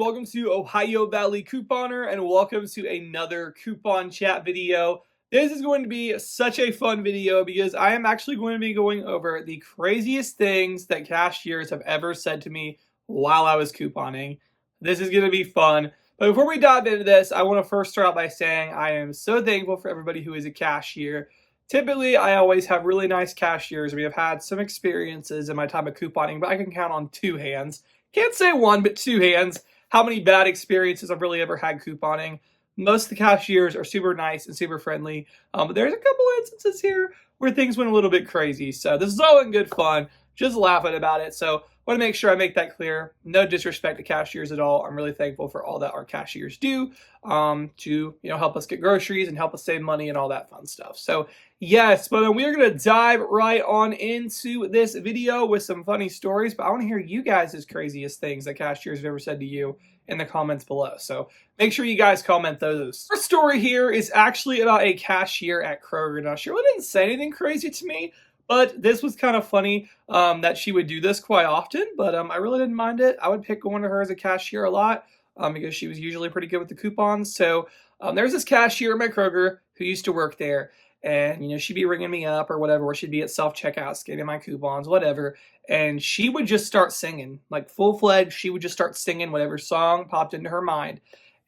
welcome to Ohio Valley Couponer, and welcome to another coupon chat video. This is going to be such a fun video because I am actually going to be going over the craziest things that cashiers have ever said to me while I was couponing. This is going to be fun. But before we dive into this, I want to first start out by saying I am so thankful for everybody who is a cashier. Typically, I always have really nice cashiers. We have had some experiences in my time of couponing, but I can count on two hands. Can't say one, but two hands how many bad experiences I've really ever had couponing. Most of the cashiers are super nice and super friendly, but there's a couple instances here where things went a little bit crazy. So this is all in good fun, just laughing about it. So I want to make sure I make that clear. No disrespect to cashiers at all. I'm really thankful for all that our cashiers do to help us get groceries and help us save money and all that fun stuff. So yes, but we are going to dive right on into this video with some funny stories. But I want to hear you guys' craziest things that cashiers have ever said to you in the comments below. So make sure you guys comment those. First story here is actually about a cashier at Kroger. Now, she really didn't say anything crazy to me, but this was kind of funny that she would do this quite often, but I really didn't mind it. I would pick going to her as a cashier a lot because she was usually pretty good with the coupons. So there's this cashier at my Kroger who used to work there, and she'd be ringing me up or whatever, or she'd be at self-checkout scanning my coupons, whatever, and she would just start singing, like full-fledged. She would just start singing whatever song popped into her mind,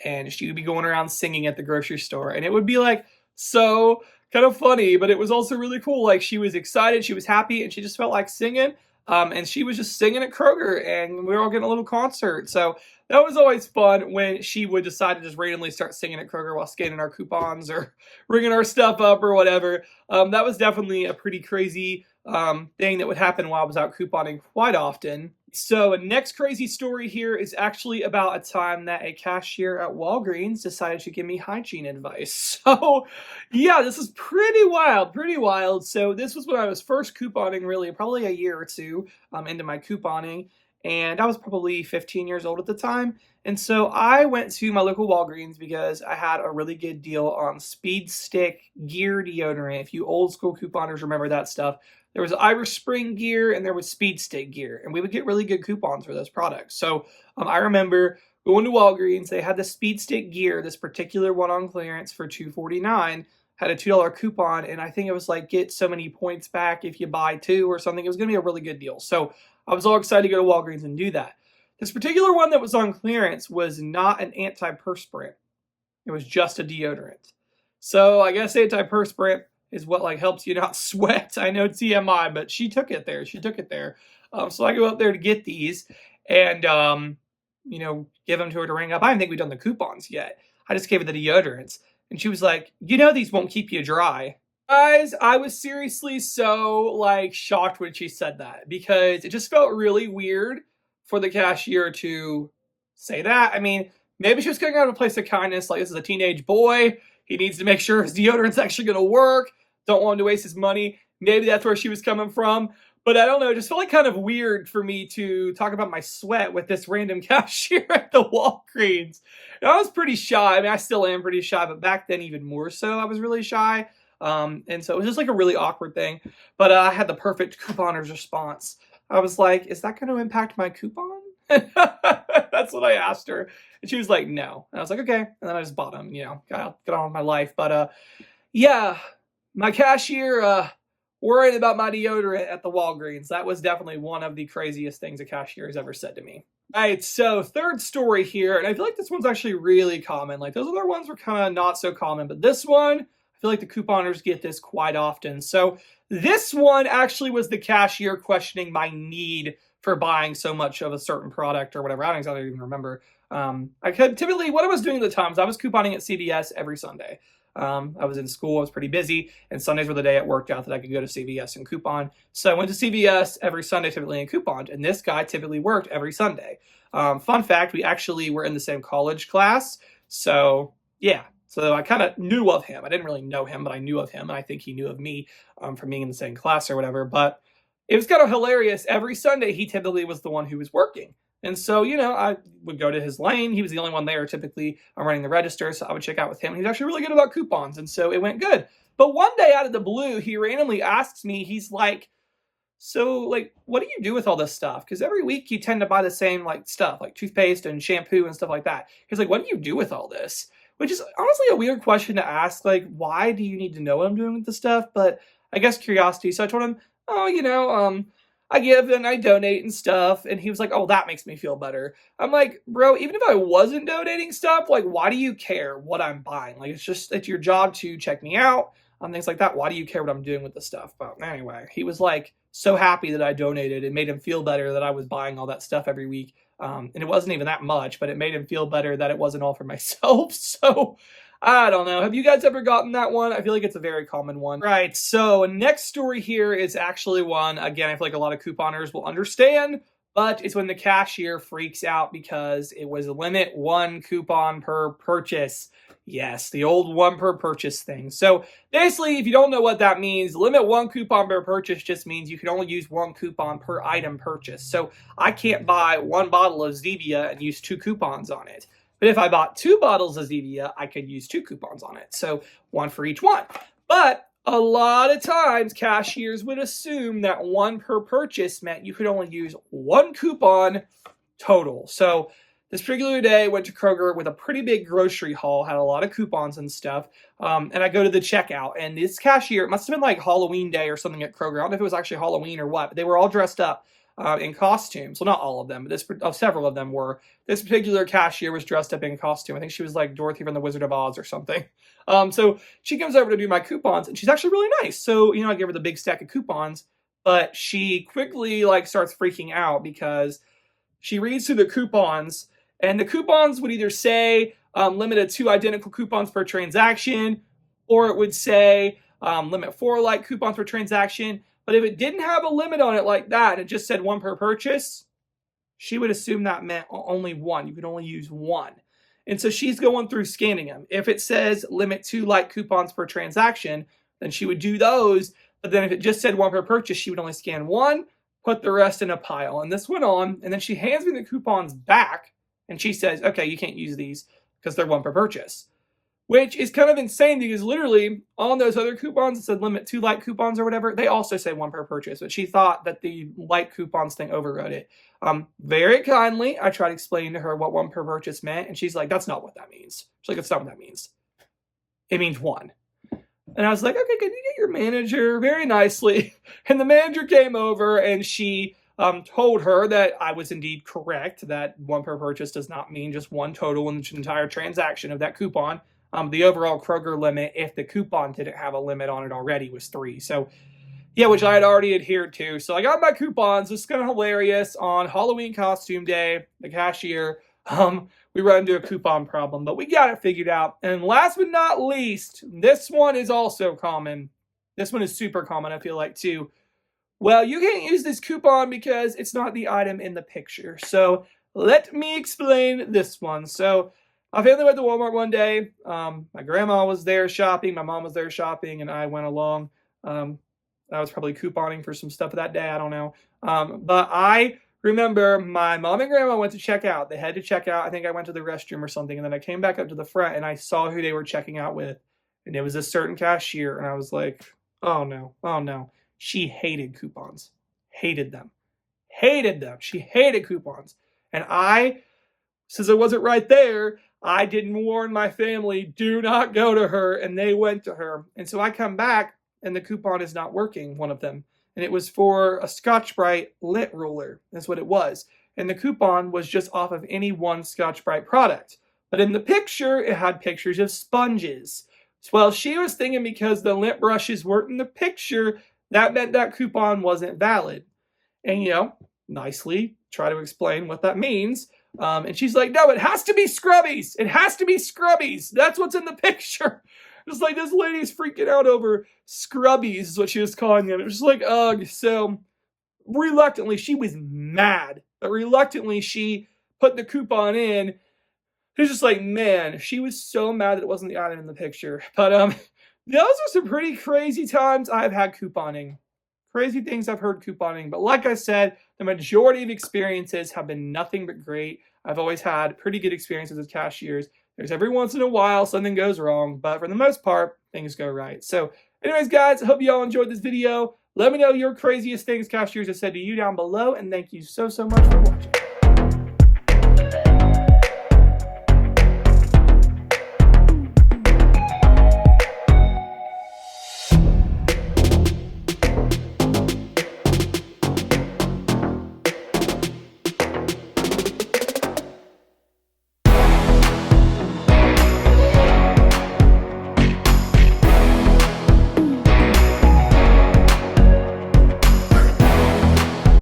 and she would be going around singing at the grocery store, and it would be like so kind of funny, but it was also really cool. Like, she was excited, she was happy, and she just felt like singing. And she was just singing at Kroger, and we were all getting a little concert. So that was always fun when she would decide to just randomly start singing at Kroger while scanning our coupons or ringing our stuff up or whatever. That was definitely a pretty crazy thing that would happen while I was out couponing quite often. So next crazy story here is actually about a time that a cashier at Walgreens decided to give me hygiene advice. So yeah, this is pretty wild. So this was when I was first couponing, really, probably a year or two into my couponing. And I was probably 15 years old at the time. And so I went to my local Walgreens because I had a really good deal on Speed Stick Gear deodorant. If you old school couponers remember that stuff. There was Irish Spring gear and there was Speed Stick gear, and we would get really good coupons for those products. So I remember going to Walgreens. They had the Speed Stick gear, this particular one on clearance for $2.49, had a $2 coupon, and I think it was like get so many points back if you buy two or something. It was going to be a really good deal. So I was all excited to go to Walgreens and do that. This particular one that was on clearance was not an antiperspirant. It was just a deodorant. So I guess antiperspirant is what helps you not sweat. I know TMI, but she took it there. So I go up there to get these and, give them to her to ring up. I didn't think we'd done the coupons yet. I just gave her the deodorants. And she was like, these won't keep you dry. Guys, I was seriously so shocked when she said that because it just felt really weird for the cashier to say that. I mean, maybe she was going out of a place of kindness. Like, this is a teenage boy. He needs to make sure his deodorant's actually going to work. Don't want him to waste his money. Maybe that's where she was coming from. But I don't know. It just felt like kind of weird for me to talk about my sweat with this random cashier at the Walgreens. And I was pretty shy. I mean, I still am pretty shy, but back then even more so, I was really shy. And so it was just like a really awkward thing. But I had the perfect couponer's response. I was like, is that going to impact my coupon? That's what I asked her. And she was like, no. And I was like, okay. And then I just bought them, got on with my life. But yeah, my cashier worried about my deodorant at the Walgreens. That was definitely one of the craziest things a cashier has ever said to me. All right, so third story here, and I feel like this one's actually really common. Like, those other ones were kind of not so common, but this one, I feel like the couponers get this quite often. So this one actually was the cashier questioning my need for buying so much of a certain product or whatever. I don't exactly even remember. Typically, what I was doing at the time was I was couponing at CVS every Sunday. I was in school, I was pretty busy, and Sundays were the day it worked out that I could go to CVS and coupon. So I went to CVS every Sunday typically and couponed, and this guy typically worked every Sunday. Fun fact, we actually were in the same college class, so yeah. So I kind of knew of him. I didn't really know him, but I knew of him, and I think he knew of me from being in the same class or whatever. But it was kind of hilarious. Every Sunday, he typically was the one who was working. And so, I would go to his lane. He was the only one there. Typically, I'm running the register, so I would check out with him. He's actually really good about coupons, and so it went good. But one day, out of the blue, he randomly asks me, he's like, So, like, what do you do with all this stuff? Because every week you tend to buy the same, like, stuff, like toothpaste and shampoo and stuff like that. He's like, what do you do with all this? Which is honestly a weird question to ask. Like, why do you need to know what I'm doing with the stuff? But I guess curiosity. So I told him, oh, I give and I donate and stuff. And he was like, oh, that makes me feel better. I'm like, bro, even if I wasn't donating stuff, like, why do you care what I'm buying? Like, it's your job to check me out, things like that. Why do you care what I'm doing with the stuff? But anyway, he was like so happy that I donated. It made him feel better that I was buying all that stuff every week. And it wasn't even that much, but it made him feel better that it wasn't all for myself. So I don't know. Have you guys ever gotten that one? I feel like it's a very common one. Right. So next story here is actually one, again, I feel like a lot of couponers will understand, but it's when the cashier freaks out because it was a limit 1 coupon per purchase. Yes, the old 1 per purchase thing. So basically, if you don't know what that means, limit 1 coupon per purchase just means you can only use 1 coupon per item purchase. So I can't buy 1 bottle of Zevia and use 2 coupons on it. But if I bought 2 bottles of Zevia, I could use 2 coupons on it. So 1 for each one. But a lot of times, cashiers would assume that 1 per purchase meant you could only use 1 coupon total. So this particular day, I went to Kroger with a pretty big grocery haul, had a lot of coupons and stuff, and I go to the checkout, and this cashier, it must have been like Halloween day or something at Kroger. I don't know if it was actually Halloween or what, but they were all dressed up in costumes. Well, not all of them, but several of them were. This particular cashier was dressed up in costume. I think she was like Dorothy from the Wizard of Oz or something. So she comes over to do my coupons, and she's actually really nice. So, I give her the big stack of coupons, but she quickly starts freaking out because she reads through the coupons, and the coupons would either say limited 2 identical coupons per transaction, or it would say limit 4 like coupons per transaction. But if it didn't have a limit on it like that, and it just said 1 per purchase, she would assume that meant only 1. You could only use 1. And so she's going through scanning them. If it says limit 2 like coupons per transaction, then she would do those. But then if it just said 1 per purchase, she would only scan 1, put the rest in a pile. And this went on. And then she hands me the coupons back. And she says, okay, you can't use these because they're 1 per purchase. Which is kind of insane because literally on those other coupons that said limit 2 light coupons or whatever, they also say 1 per purchase. But she thought that the light coupons thing overrode it. Very kindly, I tried explaining to her what 1 per purchase meant. And she's like, that's not what that means. She's like, that's not what that means. It means 1. And I was like, okay, can you get your manager? Very nicely. And the manager came over and she told her that I was indeed correct, that 1 per purchase does not mean just 1 total in the entire transaction of that coupon. The overall Kroger limit, if the coupon didn't have a limit on it already, was 3. So, yeah, which I had already adhered to. So I got my coupons. It's kind of hilarious. On Halloween costume day, the cashier, we run into a coupon problem, but we got it figured out. And last but not least, this one is also common. This one is super common, I feel like, too. Well, you can't use this coupon because it's not the item in the picture. So let me explain this one. So my family went to Walmart one day. My grandma was there shopping. My mom was there shopping, and I went along. I was probably couponing for some stuff that day. I don't know. But I remember my mom and grandma went to check out. They had to check out. I think I went to the restroom or something. And then I came back up to the front, and I saw who they were checking out with. And it was a certain cashier. And I was like, oh, no. Oh, no. She hated coupons. Hated them. Hated them. She hated coupons. And I, since I wasn't right there, I didn't warn my family, do not go to her, and they went to her. And so I come back, and the coupon is not working, one of them. And it was for a Scotch-Brite lint roller. That's what it was. And the coupon was just off of any one Scotch-Brite product. But in the picture, it had pictures of sponges. Well, she was thinking because the lint brushes weren't in the picture, that meant that coupon wasn't valid. And, nicely try to explain what that means. And she's like, no, it has to be Scrubbies. It has to be Scrubbies. That's what's in the picture. It's like this lady's freaking out over Scrubbies is what she was calling them. It was just like, ugh. So reluctantly, she was mad. But reluctantly, she put the coupon in. It was just like, man, she was so mad that it wasn't the item in the picture. But those are some pretty crazy times I've had couponing. Crazy things I've heard couponing. But like I said, the majority of experiences have been nothing but great. I've always had pretty good experiences with cashiers. There's every once in a while something goes wrong, but for the most part, things go right. So anyways, guys, I hope you all enjoyed this video. Let me know your craziest things cashiers have said to you down below, and thank you so much for watching.